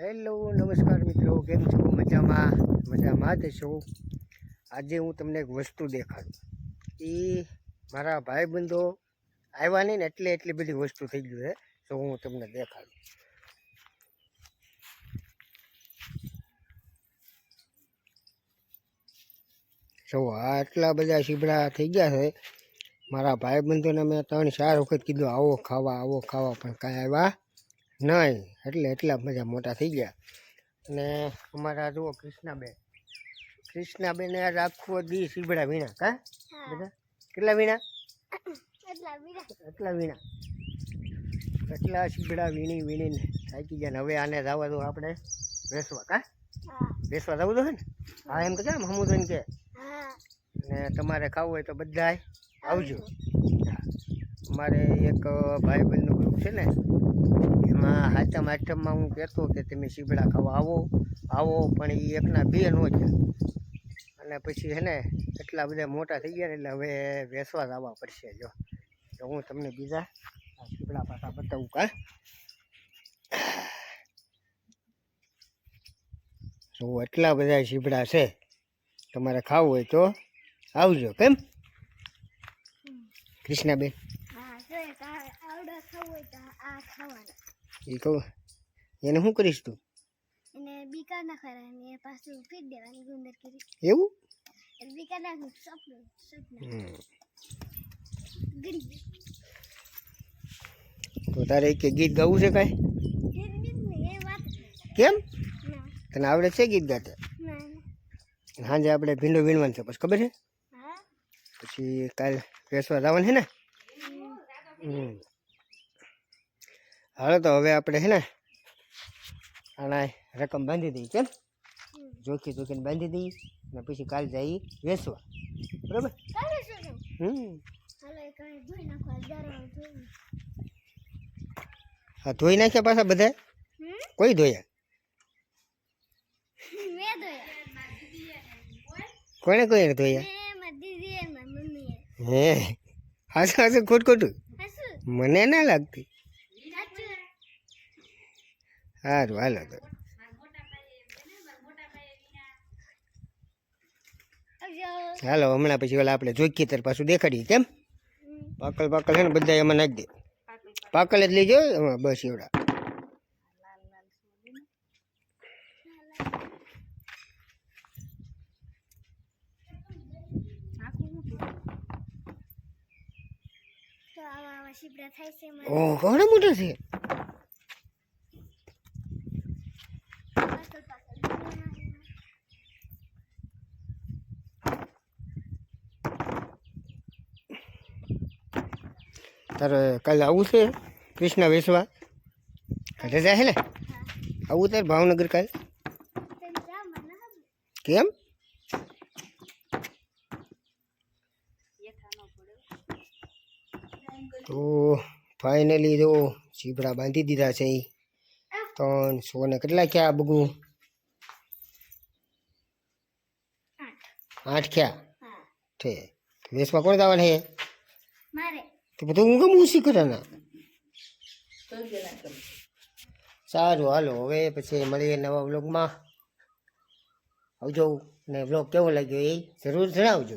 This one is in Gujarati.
હેલો નમસ્કાર મિત્રો, કેમ છો? મજામાં જ છો? આજે હું તમને એક વસ્તુ દેખાડું. એ મારા ભાઈબંધો આવ્યા નહીં ને એટલે એટલી બધી વસ્તુ થઈ ગયું છે, તો હું તમને દેખાડું. જો આટલા બધા શીબડા થઈ ગયા છે. મારા ભાઈબંધોને મેં 3-4 વખત કીધું આવો ખાવા, પણ કાંઈ આવ્યા નહીં. એટલે એટલા બધા મોટા થઈ ગયા. અને અમારા જુઓ કૃષ્ણાબેન આજ આખો દી શીબડા વીણા. કા બધા કેટલા વીણા? એટલા શીબડા વીણીને થાકી ગયા. હવે આને જવા દો આપણે વેસવા. કા વેસવા જવું દો ને? હા, એમ તો કેમ સમુદ્ર કે. ને તમારે ખાવું હોય તો બધાય આવજો. અમારે એક ભાઈબંધનું ગ્રુપ છે ને, એમાં હાચમ આઠમમાં હું કહેતો કે તમે શીબડા ખાવા આવો, પણ એ એકના 2 ન છે. અને પછી છે ને એટલા બધા મોટા થઈ ગયા ને એટલે હવે વેસવા જવા પડશે. જો તો હું તમને બીજા શીબડા પાછા બતાવું. કા તો એટલા બધા શીબડા છે, તમારે ખાવું હોય તો આવજો. કેમ કૃષ્ણાબેન? એ કહું એને શું કરીશ તું? એવું તો તારે કે ગીત ગાવું છે કાંઈ? કેમ તને આવડે છે ગીત ગાતા? સાંજે આપણે ભીંડો વીણવાનું છે, પછી ખબર છે? પછી કાલ વેસવા જવાનું છે ને. હાલો તો હવે આપણે છે ને આના રકમ બાંધી દઈએ. કેમ જોખીને બાંધી દઈએ અને પછી કાલ જઈએ વેસવા. બરાબર? હા, ધોઈ નાખ્યા પાછા બધા? કોઈ ધોયા? કોને ધોયા? હે હાસું ખોટું મને ના લાગતી. સારું હાલો તો. હાલો હમણાં પછી ઓલા આપણે જોખી તર પાછું દેખાડીએ. કેમ પાકલ છે ને બધા એમાં નાખી દે. પાકલ જ લઈ જાઓ બસ એવડા. ઓહ ઘણા મોટા છે. તારે કાલે આવું છે કૃષ્ણ વેસવા? રજા છે ને? આવું તારે ભાવનગર કાલે? કેમ? તો ફાઇનલી જો શીબડા બાંધી દીધા છે. 300 ને કેટલા ક્યાં બગુ? 8 ક્યાં છે? વેસવા કોણ જવાના છે? તો બધું હું કેમ ઉસી કરાના? સારું હાલો હવે પછી મળીએ નવા વ્લોગમાં. આવજો. ને વ્લોગ કેવો લાગ્યો એ જરૂર જણાવજો.